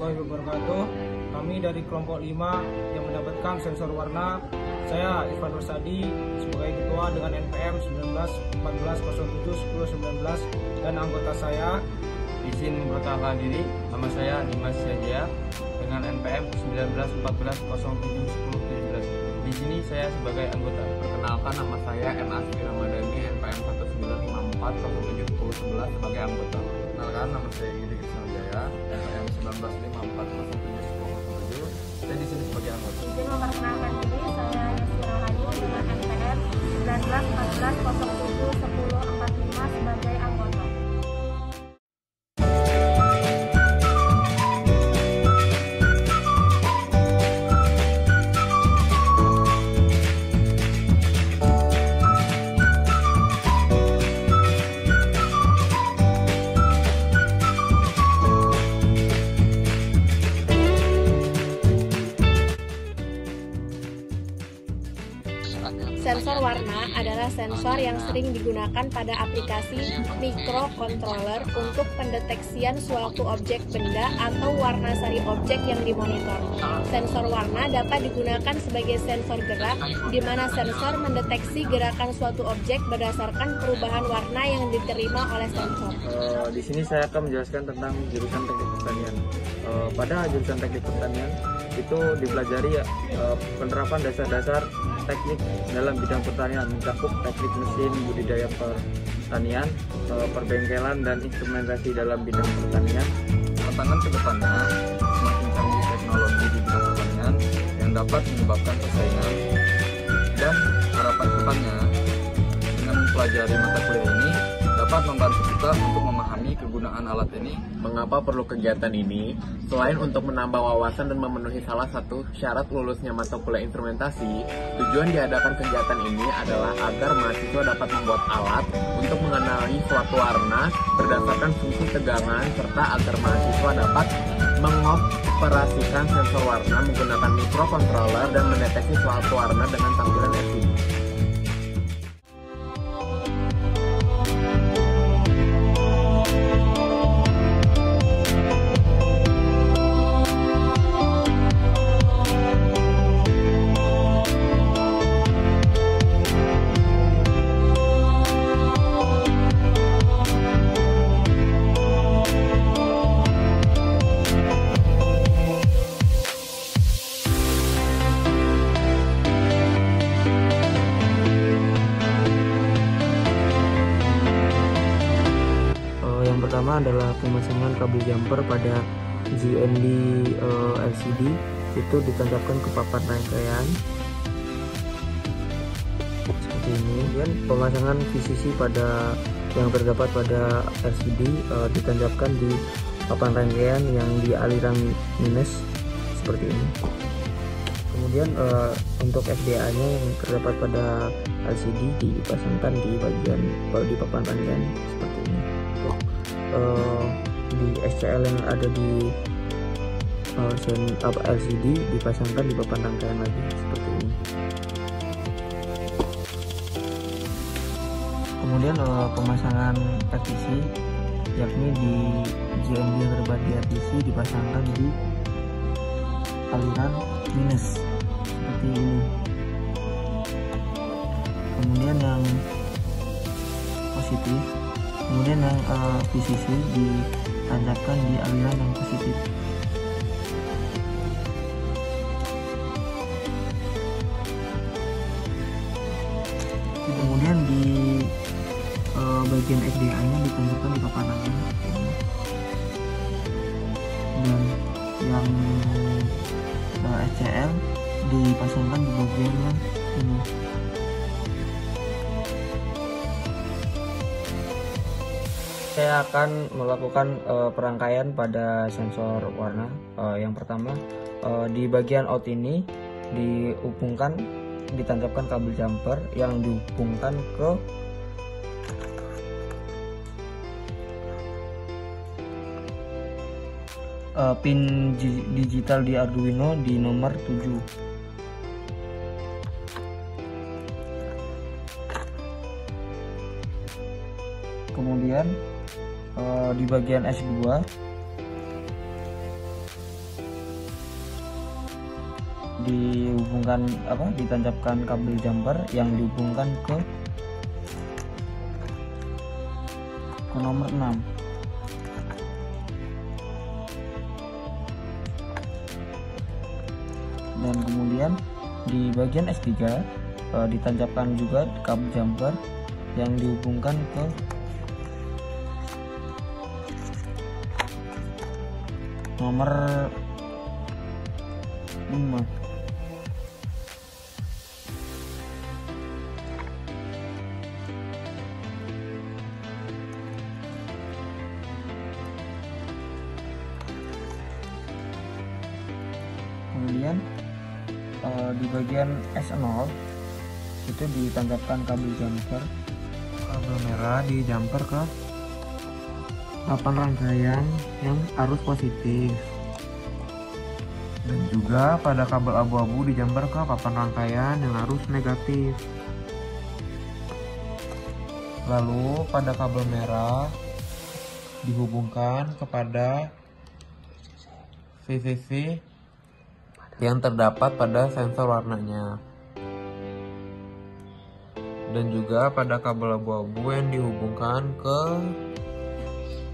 warahmatullahi wabarakatuh. Kami dari kelompok 5 yang mendapatkan sensor warna. Saya Irfan Rosadi sebagai ketua dengan NPM 1914071019 dan anggota saya izin memperkenalkan diri. Nama saya Dimas Yajaya dengan NPM 1914071017. Di sini saya sebagai anggota. Perkenalkan, nama saya M. Asfi Ramadhani, NPM 1954071011 sebagai anggota. Perkenalkan, nama saya Yudi Krisnajaya, NPM 1954071017. Saya di sini sebagai anggota. Izin memperkenalkan diri, saya Yesi Rahayu dengan NPM 1914071045 sebagai anggota. Sensor warna adalah sensor yang sering digunakan pada aplikasi microcontroller untuk pendeteksian suatu objek benda atau warna sari objek yang dimonitor. Sensor warna dapat digunakan sebagai sensor gerak, di mana sensor mendeteksi gerakan suatu objek berdasarkan perubahan warna yang diterima oleh sensor. Di sini saya akan menjelaskan tentang jurusan teknik pertanian. Pada jurusan teknik pertanian itu dipelajari penerapan dasar-dasar teknik dalam bidang pertanian, mencakup teknik mesin, budidaya pertanian, perbengkelan, dan instrumentasi dalam bidang pertanian. Tantangan ke depannya semakin canggih teknologi di bidang pertanian yang dapat menyebabkan persaingan, dan harapan depannya dengan mempelajari mata kuliah ini dapat membantu kita untuk memahami kegunaan alat ini. Mengapa perlu kegiatan ini? Selain untuk menambah wawasan dan memenuhi salah satu syarat lulusnya mata kuliah instrumentasi, tujuan diadakan kegiatan ini adalah agar mahasiswa dapat membuat alat untuk mengenali suatu warna berdasarkan fungsi tegangan, serta agar mahasiswa dapat mengoperasikan sensor warna menggunakan microcontroller dan mendeteksi suatu warna dengan tampilan LCD. Yang pertama adalah pemasangan kabel jumper pada GND LCD, itu ditancapkan ke papan rangkaian seperti ini. Kemudian pemasangan VCC pada yang terdapat pada LCD ditancapkan di papan rangkaian yang di aliran minus seperti ini. Kemudian untuk FDA nya yang terdapat pada LCD dipasangkan di bagian di papan rangkaian seperti ini. Di SCL yang ada di LCD dipasangkan di papan rangkaian lagi seperti ini. Kemudian pemasangan RTC, yakni di GND yang terdapat di RTC dipasangkan di aliran minus seperti ini. Kemudian yang positif, kemudian yang VCC ditancapkan di aliran yang positif. Kemudian di bagian FDA nya ditancapkan di papan rangkaian, dan yang SCL dipasangkan di bagian yang ini. Saya akan melakukan perangkaian pada sensor warna. Yang pertama, di bagian out ini ditancapkan kabel jumper yang dihubungkan ke pin digital di Arduino di nomor 7. Kemudian di bagian S2 ditancapkan kabel jumper yang dihubungkan ke nomor 6. Dan kemudian di bagian S3 ditancapkan juga kabel jumper yang dihubungkan ke nomor 5. Kemudian di bagian S0 itu ditancapkan kabel jumper, kabel merah di jumper ke papan rangkaian yang arus positif, dan juga pada kabel abu-abu di jumper ke papan rangkaian yang arus negatif. Lalu pada kabel merah dihubungkan kepada VVV yang terdapat pada sensor warnanya, dan juga pada kabel abu-abu yang dihubungkan ke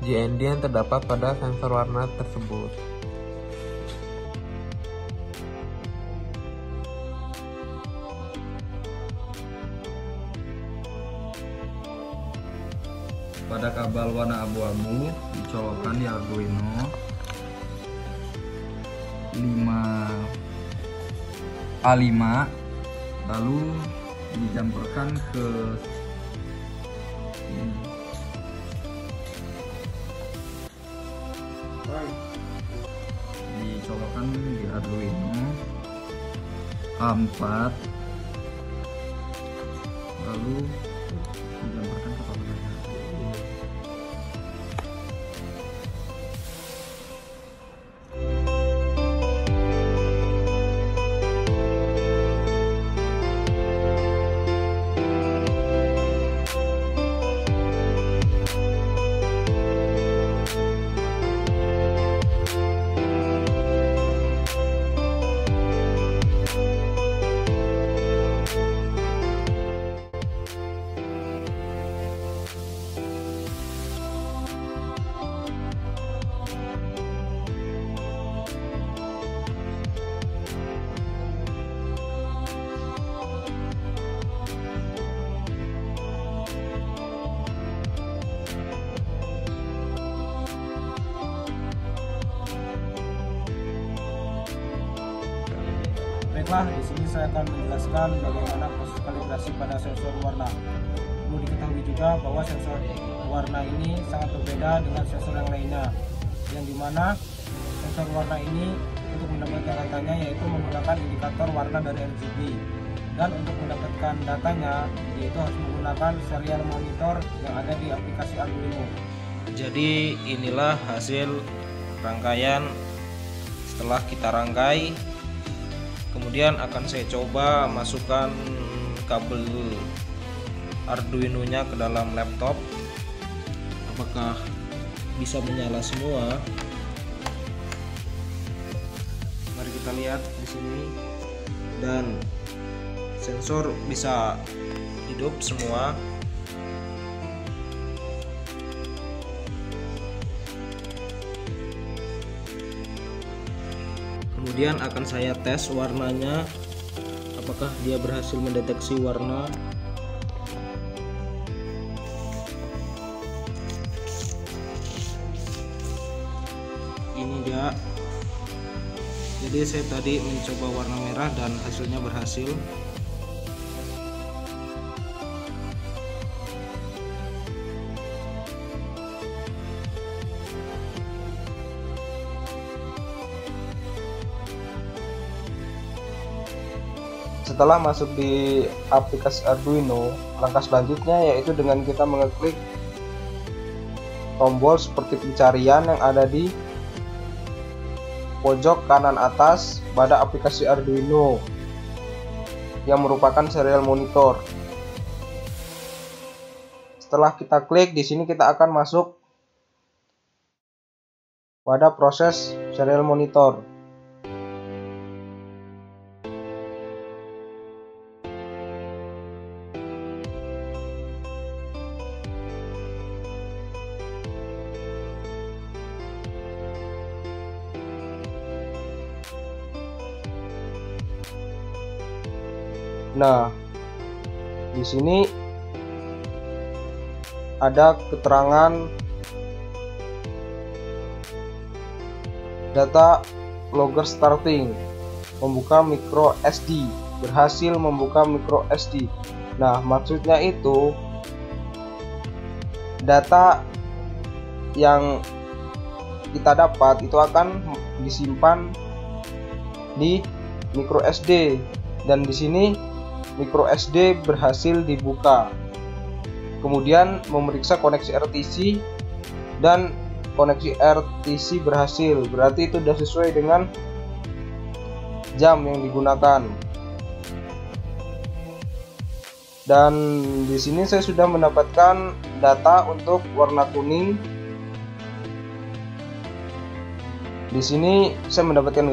JND yang terdapat pada sensor warna tersebut. Pada kabel warna abu-abu dicolokkan di Arduino 5A5, lalu dijamperkan ke ini. Dicolokkan di Arduino A4, lalu dijamperkan ke kabel merah. Baiklah, di sini saya akan menjelaskan bagaimana proses kalibrasi pada sensor warna. Perlu diketahui juga bahwa sensor warna ini sangat berbeda dengan sensor yang lainnya, yang dimana sensor warna ini untuk mendapatkan datanya yaitu menggunakan indikator warna dari RGB, dan untuk mendapatkan datanya yaitu harus menggunakan serial monitor yang ada di aplikasi Arduino. Jadi inilah hasil rangkaian setelah kita rangkai. Kemudian akan saya coba masukkan kabel Arduino-nya ke dalam laptop. Apakah bisa menyala semua? Mari kita lihat di sini. Dan sensor bisa hidup semua. Kemudian akan saya tes warnanya, apakah dia berhasil mendeteksi warna. Ini dia. Jadi saya tadi mencoba warna merah dan hasilnya berhasil. Setelah masuk di aplikasi Arduino, langkah selanjutnya yaitu dengan kita mengeklik tombol seperti pencarian yang ada di pojok kanan atas pada aplikasi Arduino yang merupakan serial monitor. Setelah kita klik di sini, kita akan masuk pada proses serial monitor. Nah, di sini ada keterangan data logger starting, membuka micro SD, berhasil membuka micro SD. Nah, maksudnya itu data yang kita dapat itu akan disimpan di micro SD, dan di sini micro SD berhasil dibuka. Kemudian memeriksa koneksi RTC, dan koneksi RTC berhasil, berarti itu sudah sesuai dengan jam yang digunakan. Dan di sini saya sudah mendapatkan data untuk warna kuning. Di sini saya mendapatkan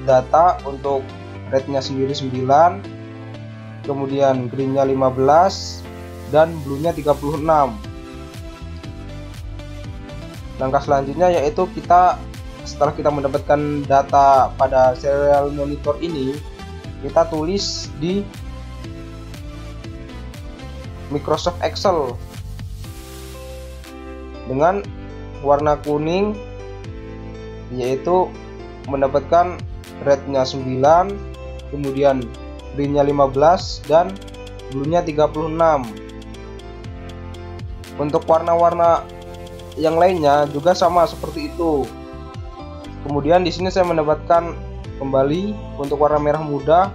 data untuk rednya sendiri 9, kemudian greennya 15, dan bluenya 36. Langkah selanjutnya yaitu setelah kita mendapatkan data pada serial monitor ini, kita tulis di Microsoft Excel dengan warna kuning, yaitu mendapatkan rednya 9, kemudian greennya 15, dan bluenya 36. Untuk warna-warna yang lainnya juga sama seperti itu. Kemudian di sini saya mendapatkan kembali untuk warna merah muda,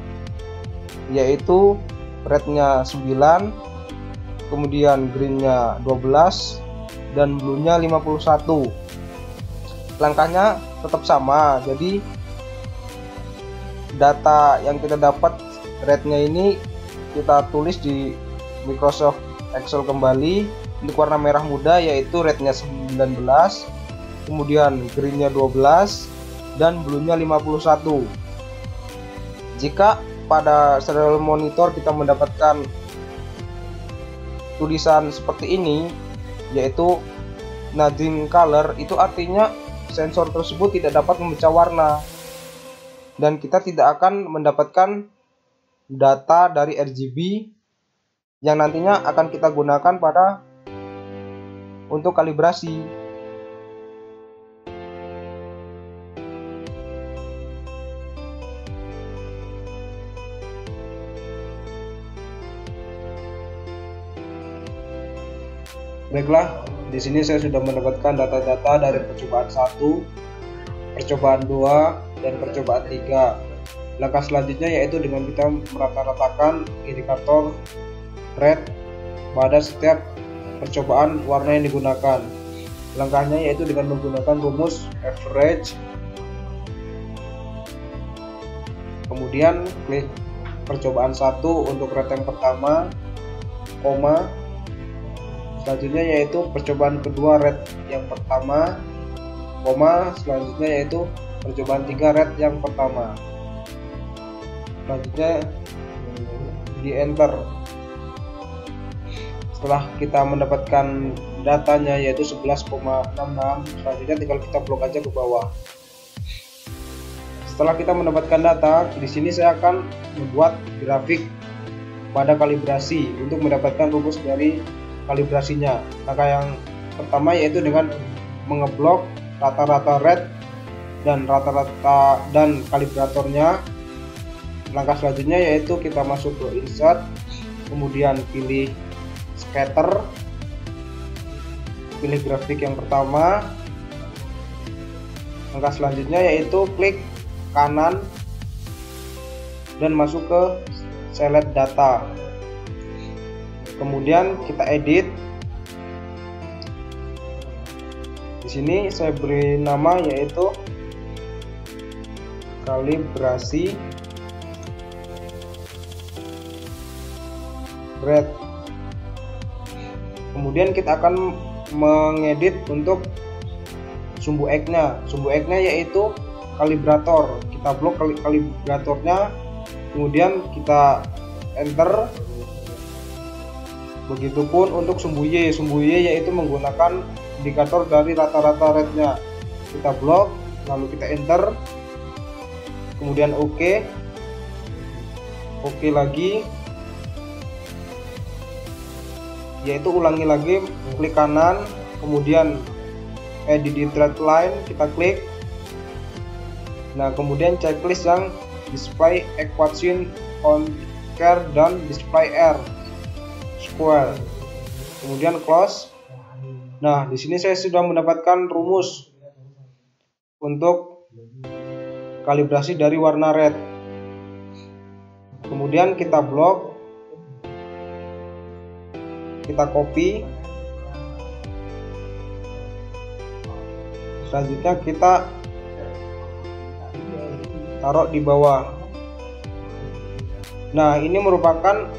yaitu rednya 9, kemudian greennya 12, dan bluenya 51. Langkahnya tetap sama, jadi data yang kita dapat rednya ini kita tulis di Microsoft Excel kembali. Untuk warna merah muda yaitu rednya 19, kemudian greennya 12, dan bluenya 51. Jika pada serial monitor kita mendapatkan tulisan seperti ini, yaitu nothing color, itu artinya sensor tersebut tidak dapat membaca warna, dan kita tidak akan mendapatkan data dari RGB yang nantinya akan kita gunakan untuk kalibrasi. Baiklah, di sini saya sudah mendapatkan data-data dari percobaan 1, percobaan 2, dan percobaan 3. Langkah selanjutnya yaitu dengan kita merata-ratakan indikator red pada setiap percobaan warna yang digunakan. Langkahnya yaitu dengan menggunakan rumus average. Kemudian klik percobaan 1 untuk red yang pertama, koma. Selanjutnya yaitu percobaan kedua red yang pertama, koma. Selanjutnya yaitu percobaan 3 red yang pertama. Selanjutnya di enter. Setelah kita mendapatkan datanya yaitu 11,66, selanjutnya tinggal kita blok aja ke bawah. Setelah kita mendapatkan data, di sini saya akan membuat grafik pada kalibrasi untuk mendapatkan rumus dari kalibrasinya. Langkah yang pertama yaitu dengan mengeblok rata-rata red dan rata-rata dan kalibratornya. Langkah selanjutnya yaitu kita masuk ke insert, kemudian pilih scatter, pilih grafik yang pertama. Langkah selanjutnya yaitu klik kanan dan masuk ke select data. Kemudian kita edit. Di sini saya beri nama yaitu kalibrasi red. Kemudian kita akan mengedit untuk sumbu X-nya. Sumbu X-nya yaitu kalibrator. Kita blok kalibratornya, kemudian kita enter. Begitupun untuk sumbu Y. Sumbu Y yaitu menggunakan indikator dari rata-rata rednya. Kita blok, lalu kita enter, kemudian OK lagi. yaitu ulangi lagi, klik kanan, kemudian edit thread line, kita klik. Nah, kemudian checklist yang display equation on care dan display R square, kemudian close. Nah, di sini saya sudah mendapatkan rumus untuk kalibrasi dari warna red. Kemudian kita blok, kita copy, selanjutnya kita taruh di bawah. Nah, ini merupakan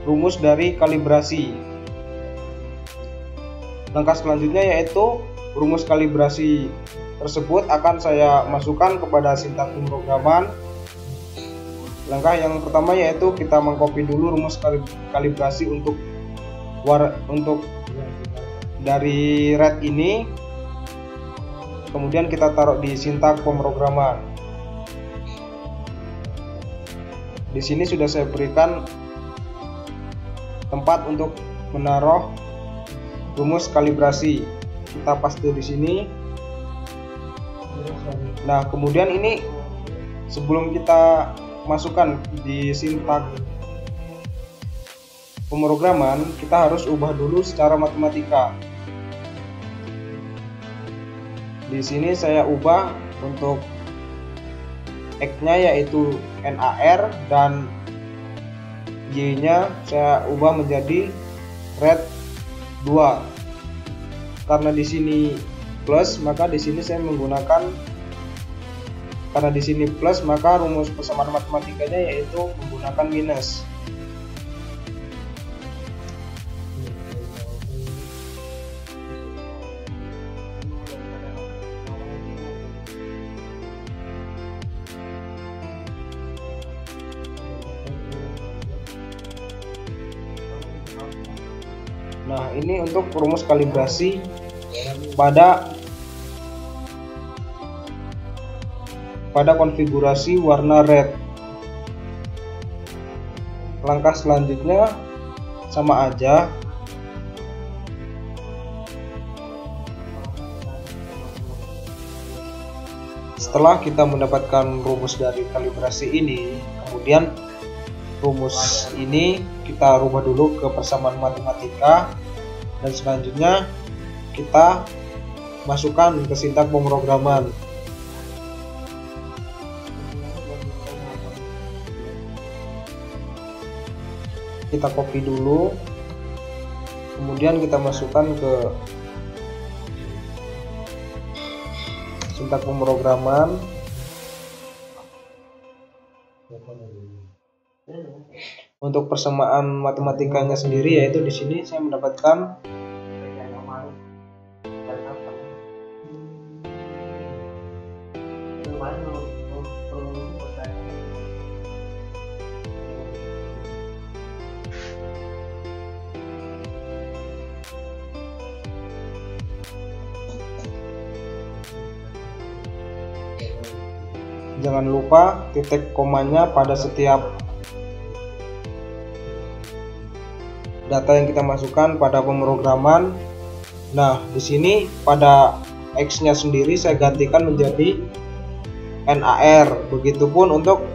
rumus dari kalibrasi. Langkah selanjutnya yaitu rumus kalibrasi tersebut akan saya masukkan kepada sintak pemrograman. Langkah yang pertama yaitu kita mengcopy dulu rumus kalibrasi untuk dari red ini, kemudian kita taruh di sintak pemrograman. Di sini sudah saya berikan tempat untuk menaruh rumus kalibrasi. Kita paste di sini. Nah, kemudian ini sebelum kita masukkan di sintak pemrograman, kita harus ubah dulu secara matematika. Di sini saya ubah untuk X-nya yaitu NAR dan Y-nya saya ubah menjadi red 2. Karena di sini plus, maka di sini saya menggunakan, karena di sini plus, maka rumus persamaan matematikanya yaitu menggunakan minus. Nah, ini untuk rumus kalibrasi pada konfigurasi warna red. Langkah selanjutnya sama aja. Setelah kita mendapatkan rumus dari kalibrasi ini, kemudian rumus ini kita rubah dulu ke persamaan matematika, dan selanjutnya kita masukkan ke sintak pemrograman. Kita copy dulu, kemudian kita masukkan ke sintak pemrograman. Untuk persamaan matematikanya sendiri yaitu di sini saya mendapatkan jangan lupa titik komanya pada setiap data yang kita masukkan pada pemrograman. Nah, di sini pada X-nya sendiri saya gantikan menjadi NAR. Begitupun untuk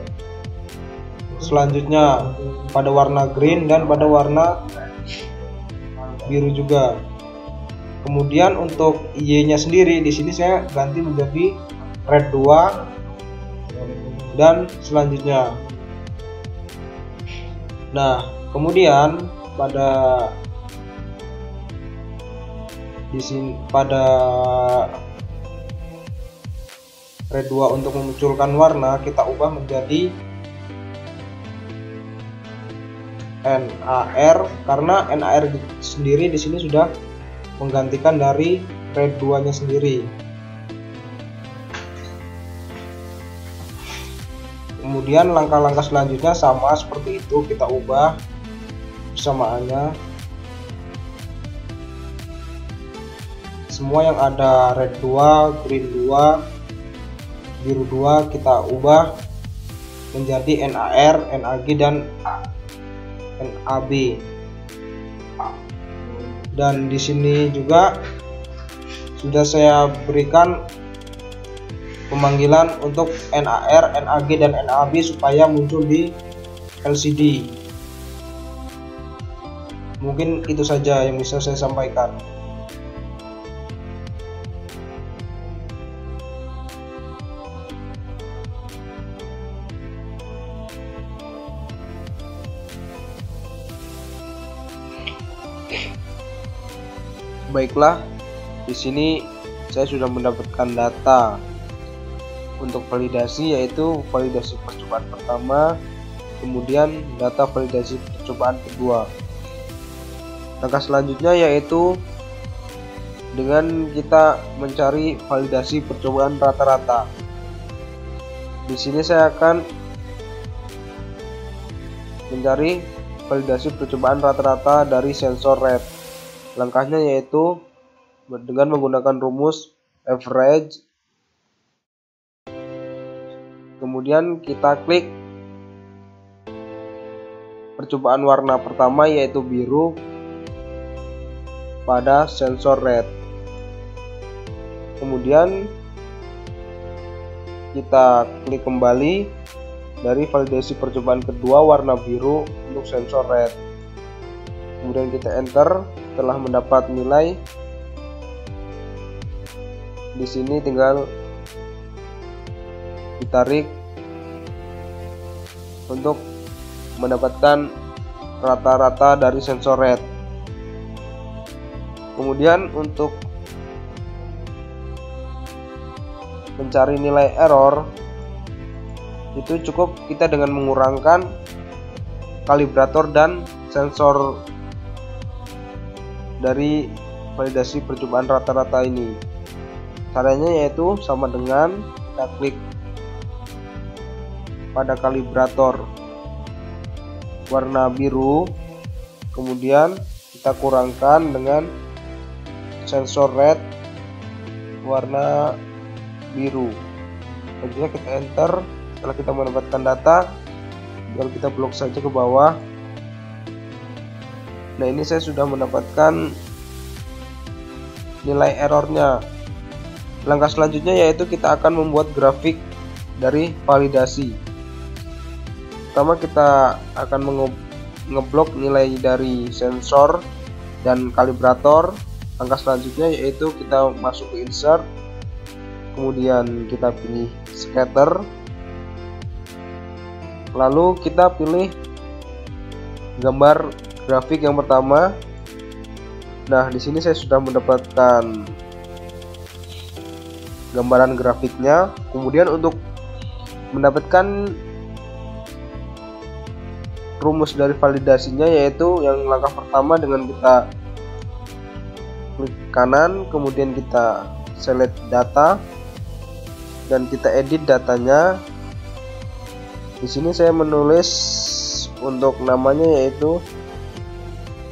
selanjutnya pada warna green dan pada warna biru juga. Kemudian untuk Y-nya sendiri di sini saya ganti menjadi red 2 dan selanjutnya. Nah, kemudian pada di sini pada red 2 untuk memunculkan warna kita ubah menjadi NAR, karena NAR sendiri di sini sudah menggantikan dari red 2-nya sendiri. Kemudian langkah-langkah selanjutnya sama seperti itu, kita ubah persamaannya. Semua yang ada red 2, green 2, biru 2 kita ubah menjadi NAR, NAG dan NAB. Dan di sini juga sudah saya berikan pemanggilan untuk NAR, NAG, dan NAB supaya muncul di LCD. Mungkin itu saja yang bisa saya sampaikan. Baiklah, di sini saya sudah mendapatkan data untuk validasi, yaitu validasi percobaan pertama, kemudian data validasi percobaan kedua. Langkah selanjutnya yaitu dengan kita mencari validasi percobaan rata-rata. Di sini saya akan mencari validasi percobaan rata-rata dari sensor red. Langkahnya yaitu dengan menggunakan rumus average. Kemudian kita klik percobaan warna pertama yaitu biru pada sensor red. Kemudian kita klik kembali dari validasi percobaan kedua warna biru untuk sensor red. Kemudian kita enter. Setelah mendapat nilai, di sini tinggal ditarik untuk mendapatkan rata-rata dari sensor red. Kemudian untuk mencari nilai error itu cukup kita dengan mengurangkan kalibrator dan sensor dari validasi percobaan rata-rata ini. Caranya yaitu sama dengan kita klik pada kalibrator warna biru, kemudian kita kurangkan dengan sensor red warna biru. Selanjutnya kita enter. Setelah kita mendapatkan data, tinggal kita blok saja ke bawah. Nah, ini saya sudah mendapatkan nilai errornya. Langkah selanjutnya yaitu kita akan membuat grafik dari validasi. Pertama kita akan ngeblok nilai dari sensor dan kalibrator. Langkah selanjutnya yaitu kita masuk ke insert, kemudian kita pilih scatter, lalu kita pilih gambar grafik yang pertama. Nah, di sini saya sudah mendapatkan gambaran grafiknya. Kemudian untuk mendapatkan rumus dari validasinya, yaitu yang langkah pertama dengan kita klik kanan, kemudian kita select data dan kita edit datanya. Di sini saya menulis untuk namanya yaitu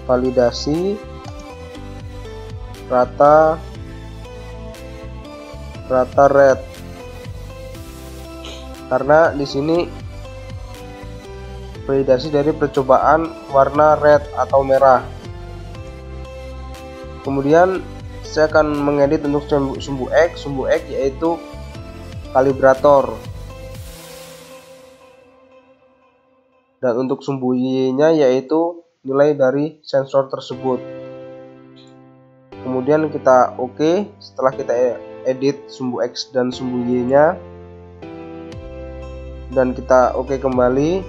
validasi rata red, karena di sini validasi dari percobaan warna red atau merah. Kemudian saya akan mengedit untuk sumbu X yaitu kalibrator, dan untuk sumbu Y-nya yaitu nilai dari sensor tersebut. Kemudian kita OK. Setelah kita edit sumbu X dan sumbu Y-nya dan kita OK kembali.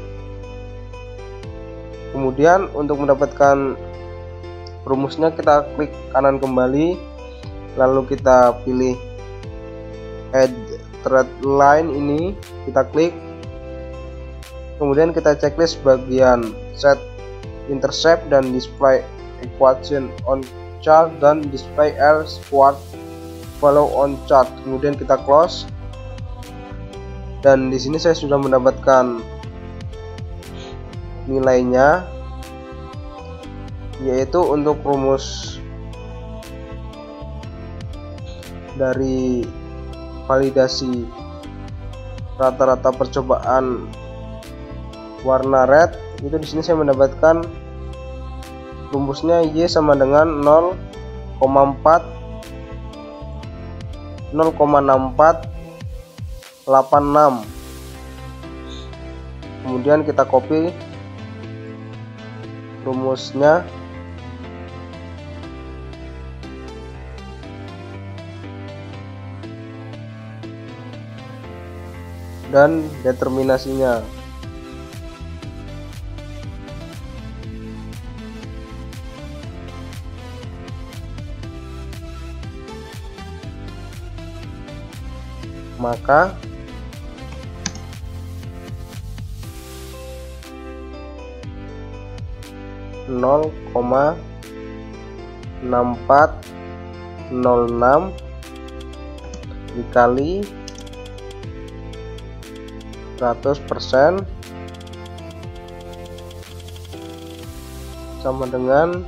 Kemudian untuk mendapatkan rumusnya kita klik kanan kembali, lalu kita pilih add thread line, ini kita klik. Kemudian kita checklist bagian set intercept dan display equation on chart dan display L squared follow on chart. Kemudian kita close. Dan di sini saya sudah mendapatkan nilainya, yaitu untuk rumus dari validasi rata-rata percobaan warna red itu. Di sini saya mendapatkan Rumusnya Y sama dengan 0,6486. Kemudian kita copy rumusnya dan determinasinya. Maka nol koma 6406 dikali 100% sama dengan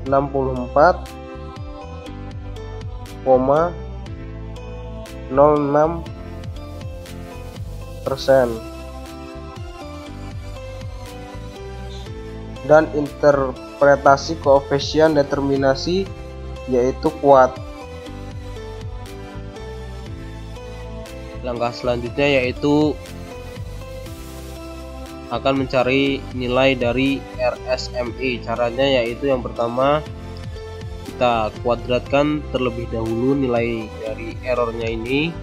64,06%. Dan interpretasi koefisien determinasi yaitu kuat. Langkah selanjutnya yaitu akan mencari nilai dari RSMI. Caranya yaitu yang pertama kita kuadratkan terlebih dahulu nilai dari errornya ini.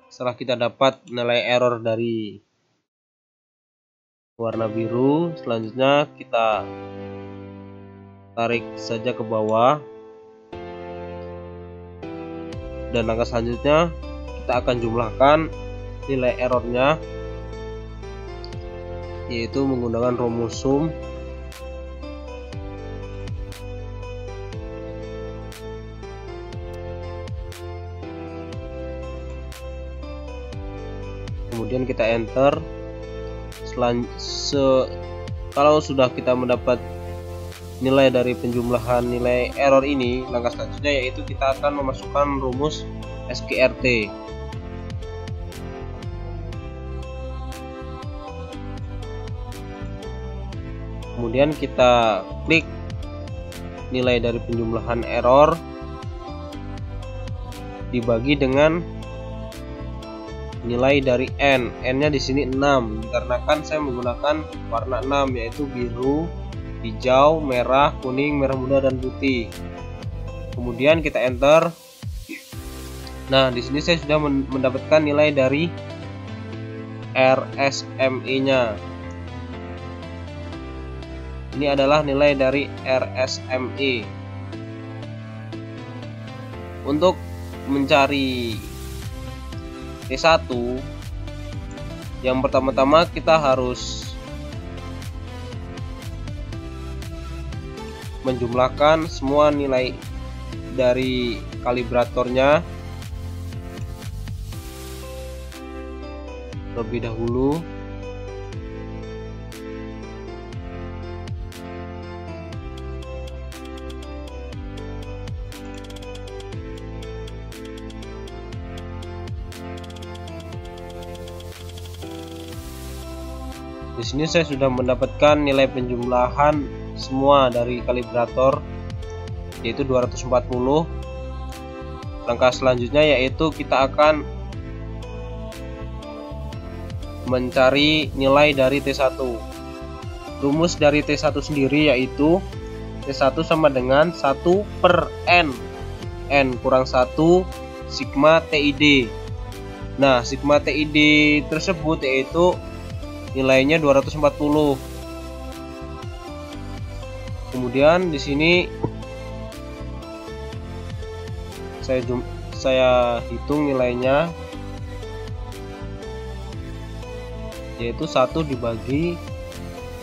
Setelah kita dapat nilai error dari warna biru, selanjutnya kita tarik saja ke bawah, dan langkah selanjutnya kita akan jumlahkan nilai errornya, yaitu menggunakan rumus sum. Kemudian kita enter. Kalau sudah kita mendapat nilai dari penjumlahan nilai error ini, langkah selanjutnya yaitu kita akan memasukkan rumus SQRT. Kemudian kita klik nilai dari penjumlahan error dibagi dengan nilai dari n-nya di sini 6, dikarenakan saya menggunakan warna 6 yaitu biru, hijau, merah, kuning, merah muda, dan putih. Kemudian kita enter. Nah, di sini saya sudah mendapatkan nilai dari RSMI-nya. Ini adalah nilai dari RSMI. Untuk mencari T1, yang pertama-tama kita harus menjumlahkan semua nilai dari kalibratornya terlebih dahulu. Di sini saya sudah mendapatkan nilai penjumlahan semua dari kalibrator, yaitu 240. Langkah selanjutnya yaitu kita akan mencari nilai dari T1. Rumus dari T1 sendiri yaitu T1 sama dengan 1/n, n kurang 1 sigma TID. Nah, sigma TID tersebut yaitu nilainya 240. Kemudian di sini saya hitung nilainya, yaitu 1 dibagi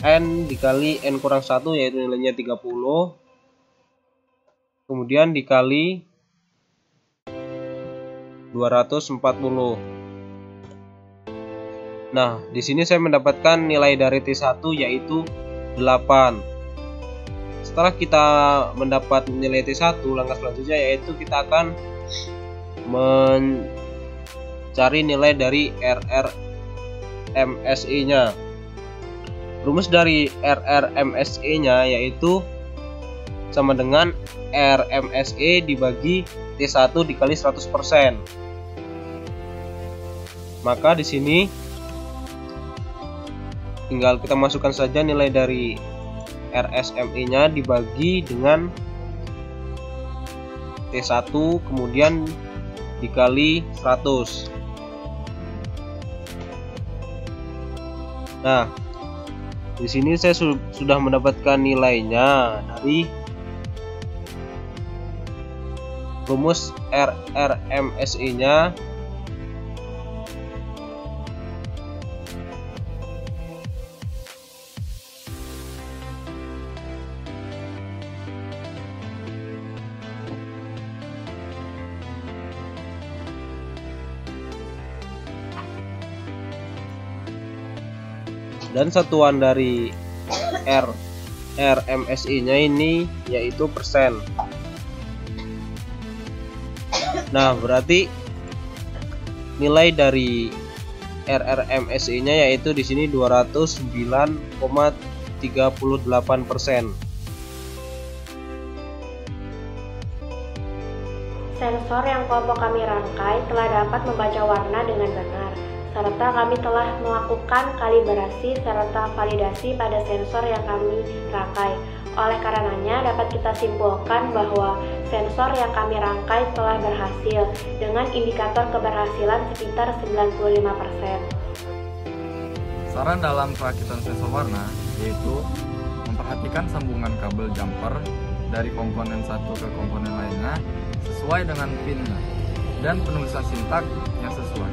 n dikali n kurang 1, yaitu nilainya 30. Kemudian dikali 240. Nah, di sini saya mendapatkan nilai dari T1 yaitu 8. setelah kita mendapat nilai T1, langkah selanjutnya yaitu kita akan mencari nilai dari RRMSE-nya. Rumus dari RRMSE-nya yaitu sama dengan RMSE dibagi T1 dikali 100%. Maka di sini tinggal kita masukkan saja nilai dari RSME-nya dibagi dengan T1 kemudian dikali 100. Nah, di sini saya sudah mendapatkan nilainya dari rumus RRMSE-nya dan satuan dari RMSE-nya ini yaitu persen. Nah, berarti nilai dari RRMSE-nya yaitu di sini 209,38%. Sensor yang kelompok kami rangkai telah dapat membaca warna dengan benar, serta kami telah melakukan kalibrasi serta validasi pada sensor yang kami rangkai. Oleh karenanya dapat kita simpulkan bahwa sensor yang kami rangkai telah berhasil dengan indikator keberhasilan sekitar 95%. Saran dalam perakitan sensor warna yaitu memperhatikan sambungan kabel jumper dari komponen satu ke komponen lainnya sesuai dengan pinnya dan penulisan sintak yang sesuai.